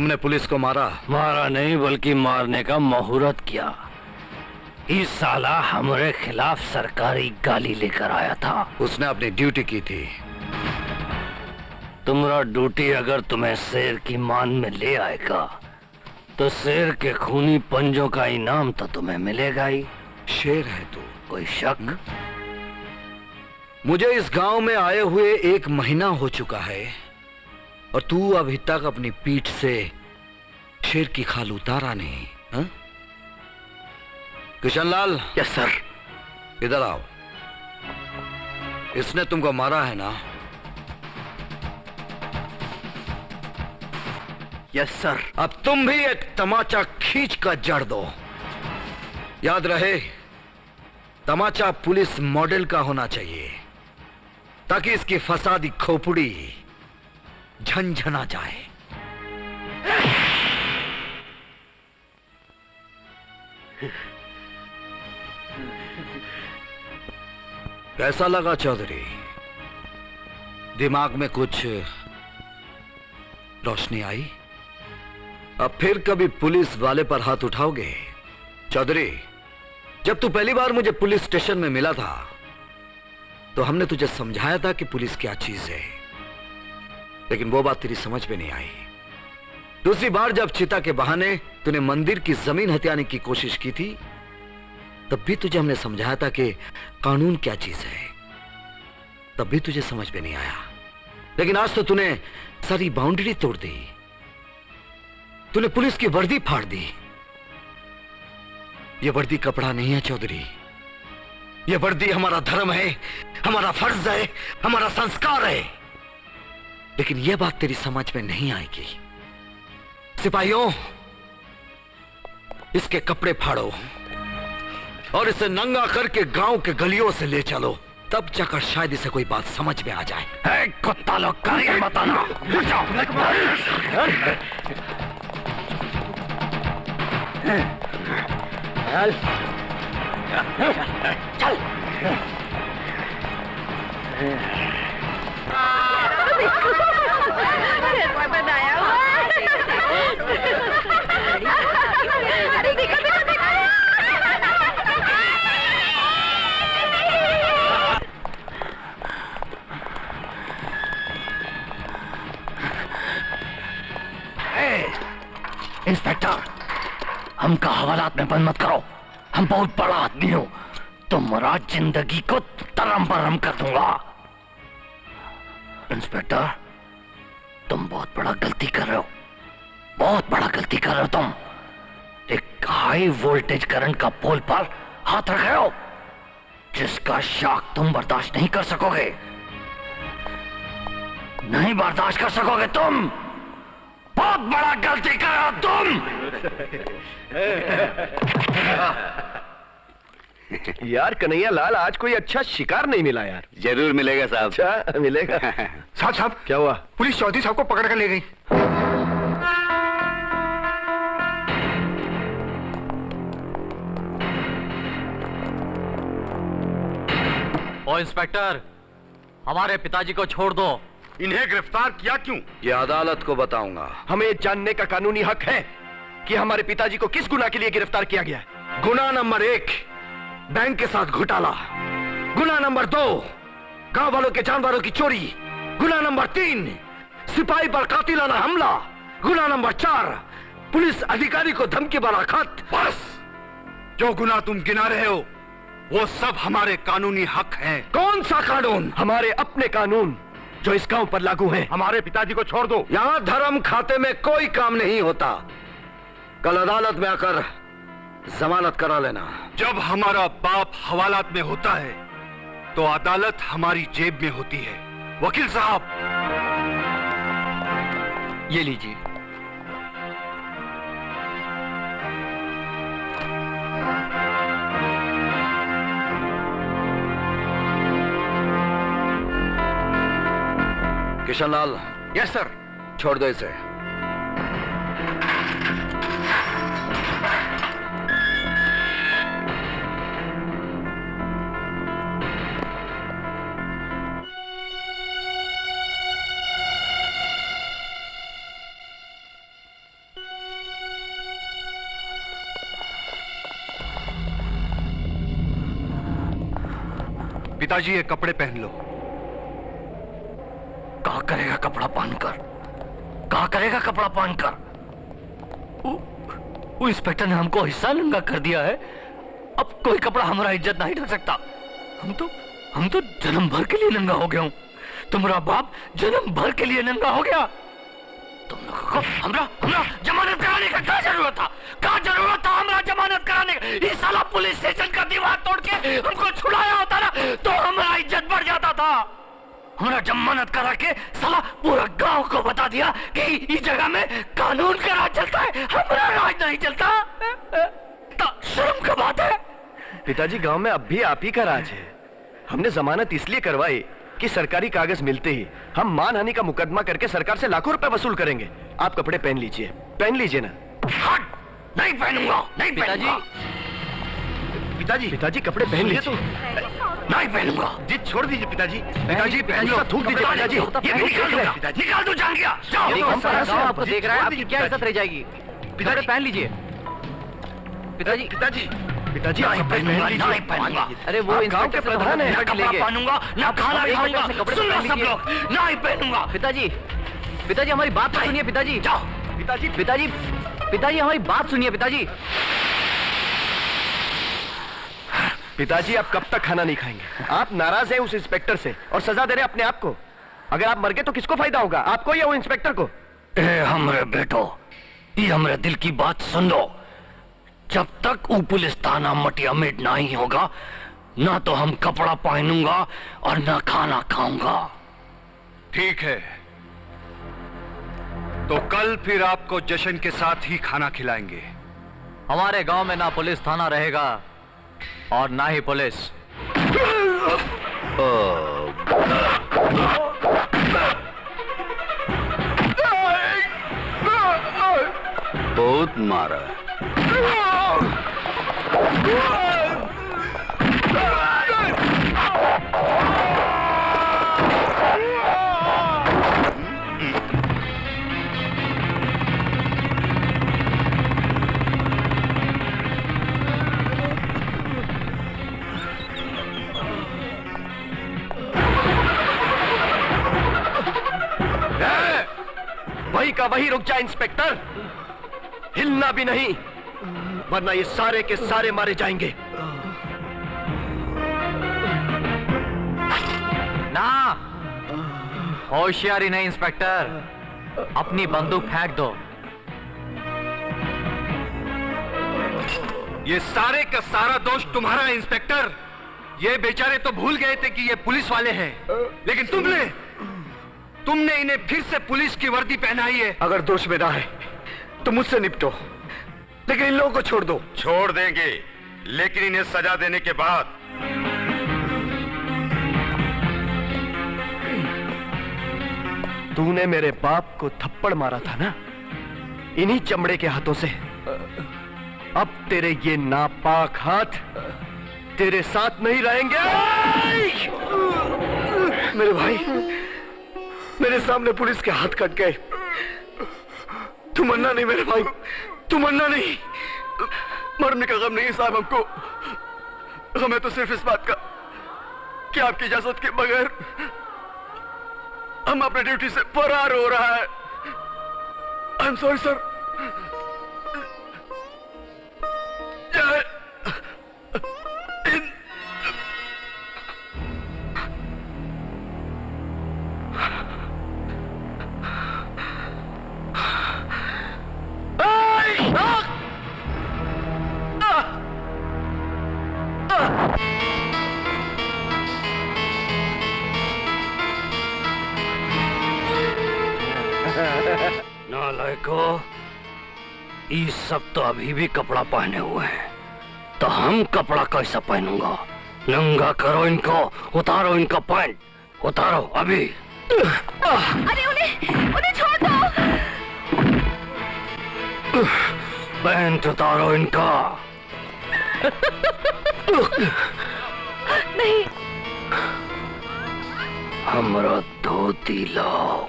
तुमने पुलिस को मारा? मारा नहीं बल्कि मारने का मुहूर्त किया। इस साला हमारे खिलाफ सरकारी गाली लेकर आया था। उसने अपनी ड्यूटी की थी। तुम्हारा ड्यूटी अगर तुम्हें शेर की मान में ले आएगा तो शेर के खूनी पंजों का इनाम तो तुम्हें मिलेगा ही। शेर है तू, कोई शक? मुझे इस गांव में आए हुए 1 महीना हो चुका है और तू अभी तक अपनी पीठ से शेर की खाल उतारा नहीं। हा? किशनलाल। Yes sir. इधर आओ। इसने तुमको मारा है ना? Yes sir. अब तुम भी एक तमाचा खींच कर जड़ दो। याद रहे, तमाचा पुलिस मॉडल का होना चाहिए ताकि इसकी फसादी खोपड़ी झनझना जाए। कैसा लगा चौधरी? दिमाग में कुछ रोशनी आई? अब फिर कभी पुलिस वाले पर हाथ उठाओगे? चौधरी, जब तू पहली बार मुझे पुलिस स्टेशन में मिला था तो हमने तुझे समझाया था कि पुलिस क्या चीज है, लेकिन वो बात तेरी समझ में नहीं आई। दूसरी बार जब चिता के बहाने तूने मंदिर की जमीन हथियाने की कोशिश की थी तब भी तुझे हमने समझाया था कि कानून क्या चीज है, तब भी तुझे समझ में नहीं आया। लेकिन आज तो तूने सारी बाउंड्री तोड़ दी। तूने पुलिस की वर्दी फाड़ दी। यह वर्दी कपड़ा नहीं है चौधरी, यह वर्दी हमारा धर्म है, हमारा फर्ज है, हमारा संस्कार है। लेकिन यह बात तेरी समझ में नहीं आएगी। सिपाहियों, इसके कपड़े फाड़ो और इसे नंगा करके गांव के गलियों से ले चलो, तब जाकर शायद इसे कोई बात समझ में आ जाए। कुत्ता लोग कार्य बताना। चल। बनाया इंस्पेक्टर, हमका हवालात में बंद मत करो। हम बहुत बड़ा आदमी हो, तुम्हारा जिंदगी को तरम बरम कर दूंगा। इंस्पेक्टर, तुम बहुत बड़ा गलती कर रहे हो, बहुत बड़ा गलती कर रहे हो तुम। एक हाई वोल्टेज करंट का पोल पर हाथ रख रहे हो जिसका शॉक तुम बर्दाश्त नहीं कर सकोगे, नहीं बर्दाश्त कर सकोगे तुम। बहुत बड़ा गलती कर रहे हो तुम। यार कन्हैया लाल, आज कोई अच्छा शिकार नहीं मिला यार। जरूर मिलेगा साहब। अच्छा मिलेगा। साहब क्या हुआ? पुलिस चौधरी साहब को पकड़ कर ले गई। ओ इंस्पेक्टर, हमारे पिताजी को छोड़ दो। इन्हें गिरफ्तार किया क्यों? ये अदालत को बताऊंगा। हमें जानने का कानूनी हक है कि हमारे पिताजी को किस गुनाह के लिए गिरफ्तार किया गया। गुनाह नंबर 1, बैंक के साथ घोटाला। गुनाह नंबर 2, गांव वालों के जानवरों की चोरी। गुनाह नंबर 3, सिपाही पर कातिलाना हमला। गुनाह नंबर 4, पुलिस अधिकारी को धमकी भरा खत। बस, जो गुनाह तुम गिना रहे हो वो सब हमारे कानूनी हक हैं। कौन सा कानून? हमारे अपने कानून जो इस गांव पर लागू हैं। हमारे पिताजी को छोड़ दो। यहां धर्म खाते में कोई काम नहीं होता। कल अदालत में आकर जमानत करा लेना। जब हमारा बाप हवालात में होता है तो अदालत हमारी जेब में होती है। वकील साहब, ये लीजिए। किशनलाल। Yes sir. छोड़ दो इसे। पिताजी ये कपड़े पहन लो। क्या करेगा कपड़ा पहनकर? क्या करेगा कपड़ा पहनकर? वो इंस्पेक्टर ने हमको हिस्सा नंगा कर दिया है। अब कोई कपड़ा हमारा इज्जत नहीं ढक सकता। हम तो जन्म भर के लिए नंगा हो गया हूं। तुम्हारा बाप जन्म भर के लिए नंगा हो गया। तुम लोगों को हमरा जमानत कराने का क्या जरूरत था? क्या जरूरत था हमरा जमानत कराने का? ये साला पुलिस स्टेशन का दीवार तोड़ के हमको छुड़ाया होता ना तो हमारा इज्जत बढ़ जाता था। हमरा जमानत करा के साला पूरा गांव को बता दिया कि इस जगह में कानून का राज चलता है, हमारा राज नहीं चलता। तो शर्म का बात है। पिताजी, गांव में अब भी आप ही का राज है। हमने जमानत इसलिए करवाई कि सरकारी कागज मिलते ही हम मानहानि का मुकदमा करके सरकार से लाखों रुपए वसूल करेंगे। आप कपड़े पहन लीजिए ना। हट! नहीं पहनूंगा, नहीं पिताजी। पहनूंगा। पिताजी कपड़े पहन लीजिए। नहीं पहनूंगा। जिद छोड़ दीजिए पिताजी। पिताजी पहन लो, थूक दीजिए पिताजी। ये निकाल दो, जान गया। जाओ। देखो, सारा गांव आपको देख रहा है, आपकी क्या इज्जत रह जाएगी? कपड़े पहन लीजिए। पिताजी नहीं पहनूंगा। अरे वो गांव के प्रधान है। ना कपड़ा पहनूंगा, ना खाना खाऊंगा। सुन लो सब लोग, नहीं पहनूंगा। पिताजी हमारी बात तो सुनिए पिताजी। जाओ। पिताजी हमारी बात सुनिए पिताजी। पिताजी, आप कब तक खाना नहीं खाएंगे? आप नाराज हैं उस इंस्पेक्टर से और सजा दे रहे हैं अपने आप को। अगर आप मर गए तो किसको फायदा होगा, आपको या वो इंस्पेक्टर को? हमरे बेटो, ये हमरे दिल की बात सुन लो। जब तक वो पुलिस थाना मटिया मेट नहीं होगा, ना तो हम कपड़ा पहनूंगा और ना खाना खाऊंगा। ठीक है, तो कल फिर आपको जश्न के साथ ही खाना खिलाएंगे। हमारे गांव में ना पुलिस थाना रहेगा और ना ही पुलिस। बहुत मारा। वही का वही रुक जाए इंस्पेक्टर, हिलना भी नहीं, वरना ये सारे के सारे मारे जाएंगे। ना, होशियारी नहीं इंस्पेक्टर, अपनी बंदूक फेंक दो। ये सारे का सारा दोष तुम्हारा है इंस्पेक्टर। ये बेचारे तो भूल गए थे कि ये पुलिस वाले हैं, लेकिन तुमने इन्हें फिर से पुलिस की वर्दी पहनाई है। अगर दोष मेरा है तो मुझसे निपटो, लेकिन इन लोगों को छोड़ दो। छोड़ देंगे, लेकिन इन्हें सजा देने के बाद। तूने मेरे बाप को थप्पड़ मारा था ना, इन्हीं चमड़े के हाथों से। अब तेरे ये नापाक हाथ तेरे साथ नहीं रहेंगे। मेरे भाई, मेरे सामने पुलिस के हाथ कट गए। तू मरना नहीं मेरे भाई, तू मरना नहीं। मरने का गम नहीं साहब हमको, हमें तो सिर्फ इस बात का कि आपकी इजाजत के बगैर हम अपने ड्यूटी से फरार हो रहा है। I am sorry sir. नालायको, ये सब तो अभी भी कपड़ा पहने हुए हैं, तो हम कपड़ा कैसा पहनूंगा? नंगा करो इनको, उतारो इनका पैंट, उतारो अभी। अरे उन्हें छोड़ दो। पैंट उतारो इनका। नहीं। हमरा धोती लाओ।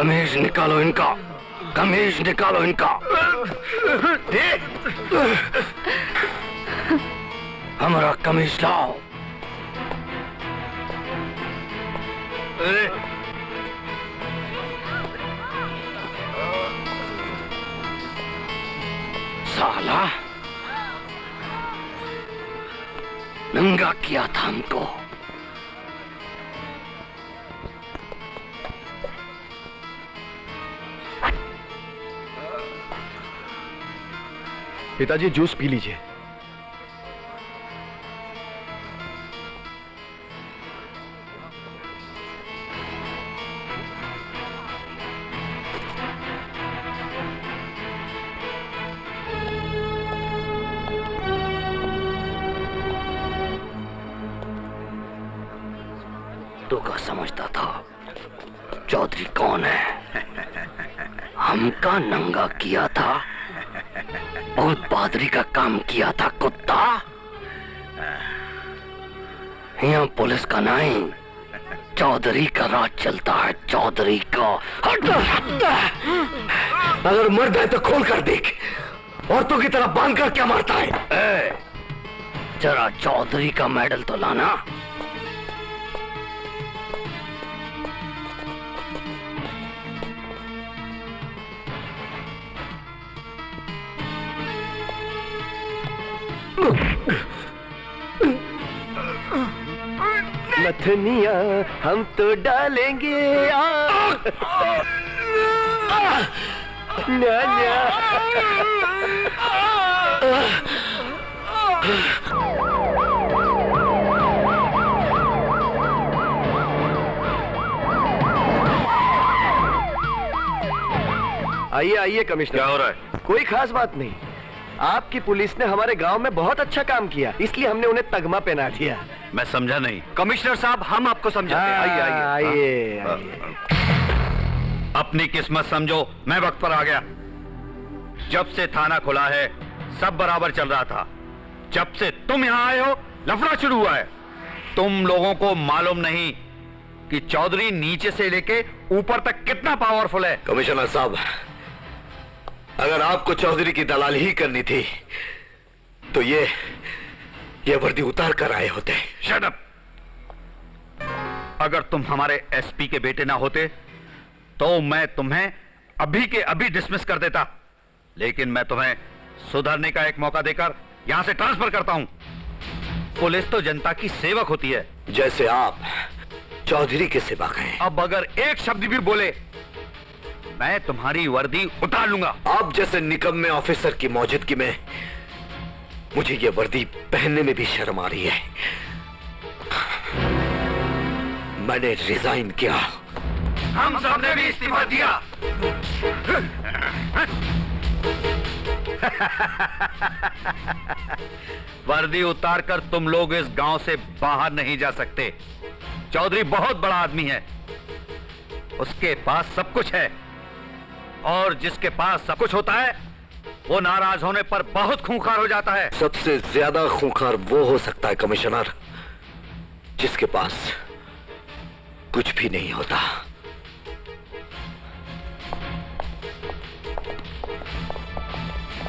कमीज निकालो इनका, कमीज निकालो इनका। हमारा कमीज लाओ। साला नंगा किया था हमको। पिताजी जूस पी लीजिए। तू क्या समझता था चौधरी कौन है? हमका नंगा किया था, बहुत बहादुरी का काम किया था कुत्ता। यहाँ पुलिस का नहीं, चौधरी का राज चलता है, चौधरी का। अगर मर्द है तो खोल कर देख, औरतों की तरह बांध कर क्या मारता है? जरा चौधरी का मेडल तो लाना। नथनिया हम तो डालेंगे न्या। आइए आइए कमिश्नर। क्या हो रहा है? कोई खास बात नहीं, आपकी पुलिस ने हमारे गांव में बहुत अच्छा काम किया, इसलिए हमने उन्हें तगमा पहना दिया। मैं समझा नहीं। कमिश्नर साहब, हम आपको समझाते हैं। आइए आइए आइए। अपनी किस्मत समझो, मैं वक्त पर आ गया। जब से थाना खुला है सब बराबर चल रहा था, जब से तुम यहाँ आए हो लफड़ा शुरू हुआ है। तुम लोगों को मालूम नहीं कि चौधरी नीचे से लेके ऊपर तक कितना पावरफुल है। कमिश्नर साहब, अगर आपको चौधरी की दलाली ही करनी थी तो ये वर्दी उतार कर आए होते। Shut up! अगर तुम हमारे एसपी के बेटे ना होते तो मैं तुम्हें अभी के अभी डिसमिस कर देता, लेकिन मैं तुम्हें सुधरने का एक मौका देकर यहां से ट्रांसफर करता हूं। पुलिस तो जनता की सेवक होती है, जैसे आप चौधरी के सेवक हैं। अब अगर एक शब्द भी बोले मैं तुम्हारी वर्दी उतार लूंगा। आप जैसे निकम्मे ऑफिसर की मौजूदगी में मुझे ये वर्दी पहनने में भी शर्म आ रही है। मैंने रिजाइन किया। हम सबने भी इस्तीफा दिया। वर्दी उतारकर तुम लोग इस गांव से बाहर नहीं जा सकते। चौधरी बहुत बड़ा आदमी है, उसके पास सब कुछ है, और जिसके पास सब कुछ होता है वो नाराज होने पर बहुत खूंखार हो जाता है। सबसे ज्यादा खूंखार वो हो सकता है कमिश्नर जिसके पास कुछ भी नहीं होता।